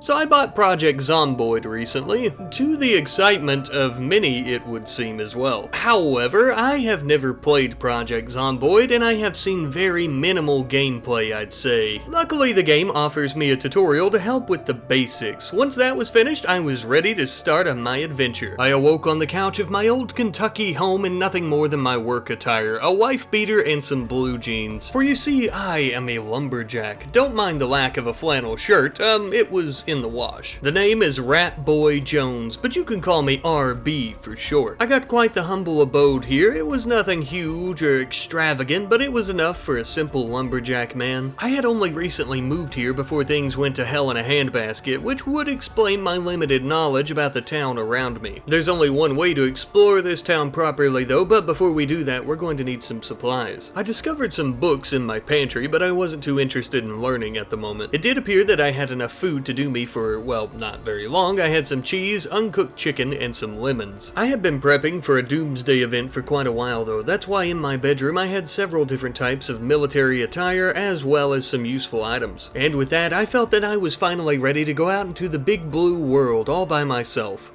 So I bought Project Zomboid recently, to the excitement of many it would seem as well. However, I have never played Project Zomboid and I have seen very minimal gameplay, I'd say. Luckily the game offers me a tutorial to help with the basics. Once that was finished, I was ready to start on my adventure. I awoke on the couch of my old Kentucky home in nothing more than my work attire, a wife beater and some blue jeans. For you see, I am a lumberjack. Don't mind the lack of a flannel shirt, it was in the wash. The name is Rat Boy Jones, but you can call me RB for short. I got quite the humble abode here. It was nothing huge or extravagant, but it was enough for a simple lumberjack man. I had only recently moved here before things went to hell in a handbasket, which would explain my limited knowledge about the town around me. There's only one way to explore this town properly though, but before we do that, we're going to need some supplies. I discovered some books in my pantry, but I wasn't too interested in learning at the moment. It did appear that I had enough food to do me for, well, not very long. I had some cheese, uncooked chicken, and some lemons. I had been prepping for a doomsday event for quite a while though. That's why in my bedroom I had several different types of military attire as well as some useful items. And with that, I felt that I was finally ready to go out into the big blue world all by myself.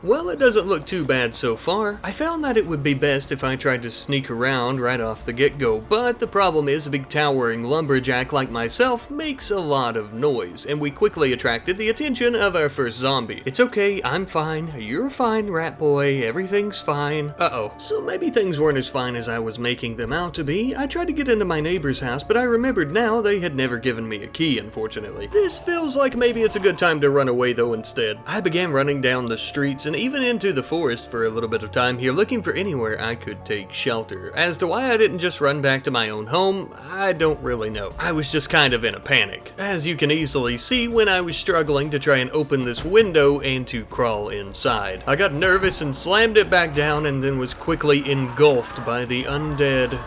Well, it doesn't look too bad so far. I found that it would be best if I tried to sneak around right off the get-go, but the problem is a big towering lumberjack like myself makes a lot of noise, and we quickly attracted the attention of our first zombie. It's okay, I'm fine, you're fine, Rat Boy, everything's fine. Uh-oh, so maybe things weren't as fine as I was making them out to be. I tried to get into my neighbor's house, but I remembered now they had never given me a key, unfortunately. This feels like maybe it's a good time to run away though instead. I began running down the streets and even into the forest for a little bit of time here, looking for anywhere I could take shelter. As to why I didn't just run back to my own home, I don't really know. I was just kind of in a panic, as you can easily see when I was struggling to try and open this window and to crawl inside. I got nervous and slammed it back down and then was quickly engulfed by the undead.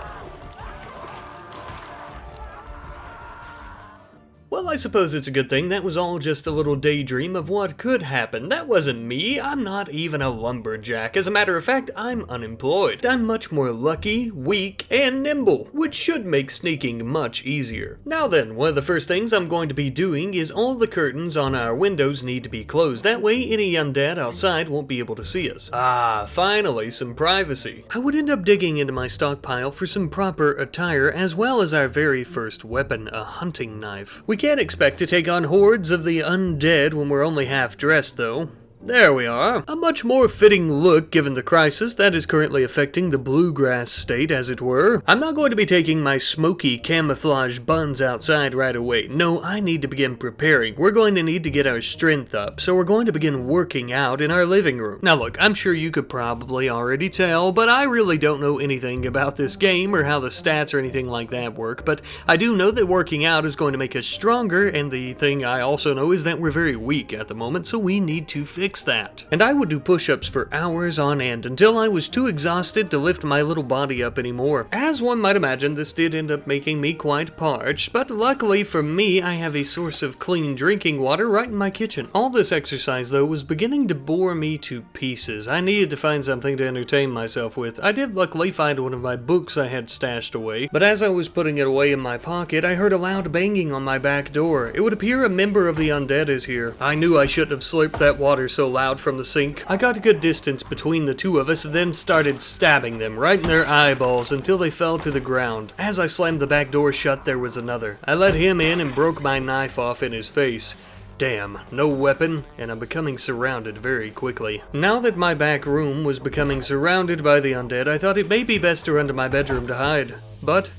Well, I suppose it's a good thing that was all just a little daydream of what could happen. That wasn't me. I'm not even a lumberjack. As a matter of fact, I'm unemployed. I'm much more lucky, weak, and nimble, which should make sneaking much easier. Now then, one of the first things I'm going to be doing is all the curtains on our windows need to be closed. That way, any undead outside won't be able to see us. Ah, finally, some privacy. I would end up digging into my stockpile for some proper attire, as well as our very first weapon, a hunting knife. We can't expect to take on hordes of the undead when we're only half dressed, though. There we are. A much more fitting look given the crisis that is currently affecting the bluegrass state, as it were. I'm not going to be taking my smoky camouflage buns outside right away. No, I need to begin preparing. We're going to need to get our strength up, so we're going to begin working out in our living room. Now look, I'm sure you could probably already tell, but I really don't know anything about this game or how the stats or anything like that work, but I do know that working out is going to make us stronger, and the thing I also know is that we're very weak at the moment, so we need to fix that. And I would do push-ups for hours on end until I was too exhausted to lift my little body up anymore. As one might imagine, this did end up making me quite parched, but luckily for me, I have a source of clean drinking water right in my kitchen. All this exercise though was beginning to bore me to pieces. I needed to find something to entertain myself with. I did luckily find one of my books I had stashed away, but as I was putting it away in my pocket, I heard a loud banging on my back door. It would appear a member of the undead is here. I knew I shouldn't have slurped that water so loud from the sink. I got a good distance between the two of us and then started stabbing them right in their eyeballs until they fell to the ground. As I slammed the back door shut, there was another. I let him in and broke my knife off in his face. Damn, no weapon, and I'm becoming surrounded very quickly. Now that my back room was becoming surrounded by the undead, I thought it may be best to run to my bedroom to hide. But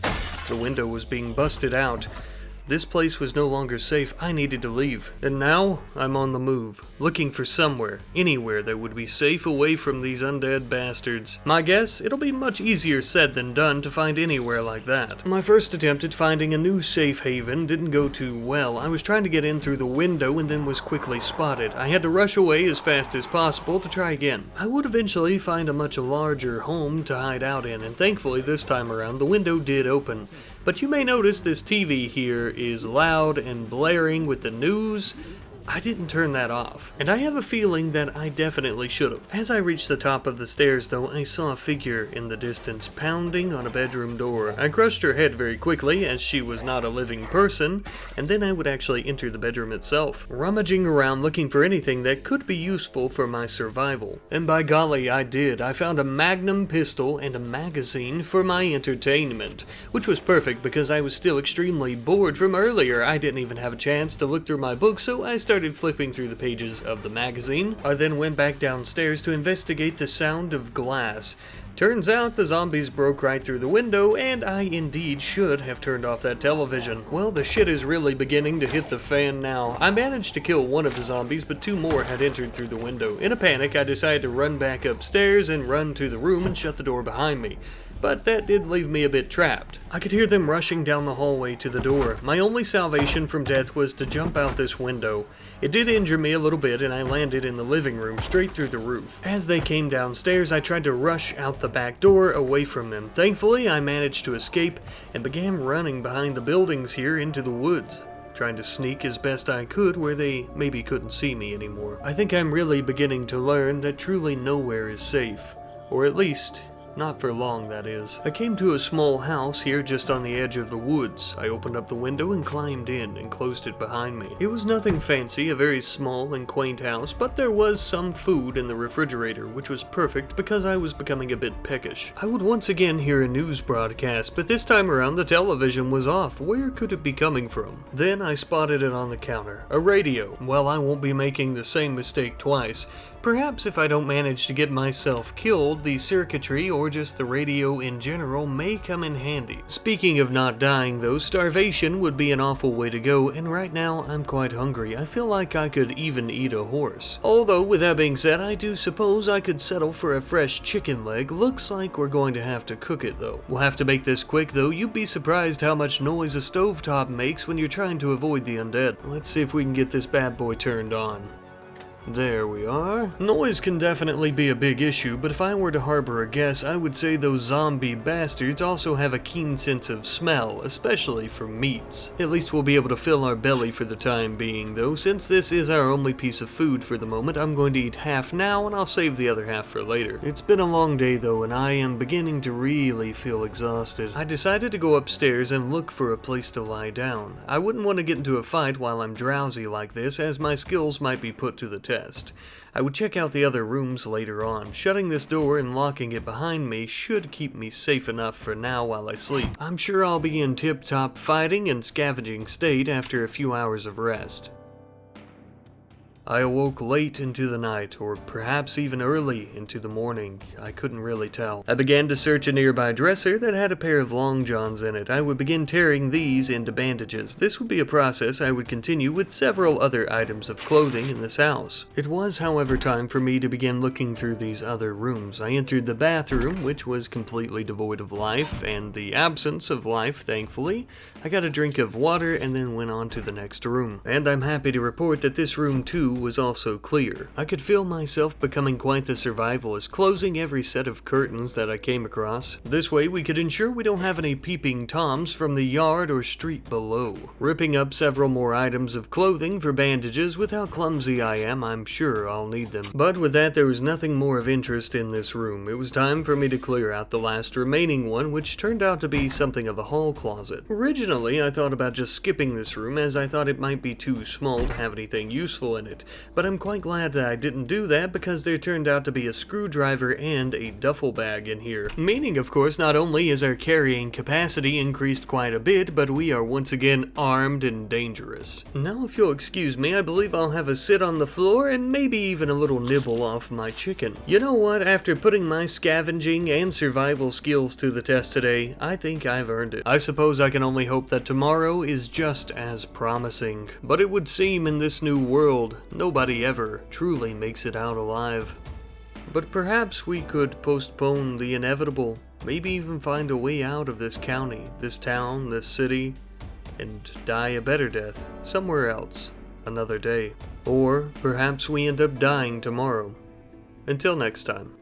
the window was being busted out. This place was no longer safe. I needed to leave. And now, I'm on the move, looking for somewhere, anywhere that would be safe away from these undead bastards. My guess, it'll be much easier said than done to find anywhere like that. My first attempt at finding a new safe haven didn't go too well. I was trying to get in through the window and then was quickly spotted. I had to rush away as fast as possible to try again. I would eventually find a much larger home to hide out in, and thankfully this time around the window did open. But you may notice this TV here is loud and blaring with the news I didn't turn that off, and I have a feeling that I definitely should have. As I reached the top of the stairs though, I saw a figure in the distance pounding on a bedroom door. I crushed her head very quickly as she was not a living person, and then I would actually enter the bedroom itself, rummaging around looking for anything that could be useful for my survival. And by golly, I did. I found a magnum pistol and a magazine for my entertainment, which was perfect because I was still extremely bored from earlier. I didn't even have a chance to look through my book, so I started flipping through the pages of the magazine. I then went back downstairs to investigate the sound of glass. Turns out the zombies broke right through the window, and I indeed should have turned off that television. Well, the shit is really beginning to hit the fan now. I managed to kill one of the zombies, but 2 more had entered through the window. In a panic, I decided to run back upstairs and run to the room and shut the door behind me. But that did leave me a bit trapped. I could hear them rushing down the hallway to the door. My only salvation from death was to jump out this window. It did injure me a little bit, and I landed in the living room straight through the roof. As they came downstairs, I tried to rush out the back door away from them. Thankfully, I managed to escape and began running behind the buildings here into the woods, trying to sneak as best I could where they maybe couldn't see me anymore. I think I'm really beginning to learn that truly nowhere is safe, or at least not for long, that is. I came to a small house here just on the edge of the woods. I opened up the window and climbed in and closed it behind me. It was nothing fancy, a very small and quaint house, but there was some food in the refrigerator, which was perfect because I was becoming a bit peckish. I would once again hear a news broadcast, but this time around the television was off. Where could it be coming from? Then I spotted it on the counter. A radio. Well, I won't be making the same mistake twice. Perhaps if I don't manage to get myself killed, the circuitry or just the radio in general may come in handy. Speaking of not dying though, starvation would be an awful way to go, and right now I'm quite hungry. I feel like I could even eat a horse. Although, with that being said, I do suppose I could settle for a fresh chicken leg. Looks like we're going to have to cook it though. We'll have to make this quick though. You'd be surprised how much noise a stovetop makes when you're trying to avoid the undead. Let's see if we can get this bad boy turned on. There we are. Noise can definitely be a big issue, but if I were to harbor a guess, I would say those zombie bastards also have a keen sense of smell, especially for meats. At least we'll be able to fill our belly for the time being, though. Since this is our only piece of food for the moment, I'm going to eat half now and I'll save the other half for later. It's been a long day though, and I am beginning to really feel exhausted. I decided to go upstairs and look for a place to lie down. I wouldn't want to get into a fight while I'm drowsy like this, as my skills might be put to the test. I would check out the other rooms later on. Shutting this door and locking it behind me should keep me safe enough for now while I sleep. I'm sure I'll be in tip-top fighting and scavenging state after a few hours of rest. I awoke late into the night, or perhaps even early into the morning. I couldn't really tell. I began to search a nearby dresser that had a pair of long johns in it. I would begin tearing these into bandages. This would be a process I would continue with several other items of clothing in this house. It was, however, time for me to begin looking through these other rooms. I entered the bathroom, which was completely devoid of life, and the absence of life, thankfully. I got a drink of water and then went on to the next room. And I'm happy to report that this room too was also clear. I could feel myself becoming quite the survivalist, closing every set of curtains that I came across. This way we could ensure we don't have any peeping toms from the yard or street below. Ripping up several more items of clothing for bandages. With how clumsy I am, I'm sure I'll need them. But with that, there was nothing more of interest in this room. It was time for me to clear out the last remaining one, which turned out to be something of a hall closet. Originally, I thought about just skipping this room, as I thought it might be too small to have anything useful in it. But I'm quite glad that I didn't do that, because there turned out to be a screwdriver and a duffel bag in here. Meaning, of course, not only is our carrying capacity increased quite a bit, but we are once again armed and dangerous. Now, if you'll excuse me, I believe I'll have a sit on the floor and maybe even a little nibble off my chicken. You know what? After putting my scavenging and survival skills to the test today, I think I've earned it. I suppose I can only hope that tomorrow is just as promising. But it would seem in this new world, nobody ever truly makes it out alive. But perhaps we could postpone the inevitable, maybe even find a way out of this county, this town, this city, and die a better death somewhere else, another day. Or perhaps we end up dying tomorrow. Until next time.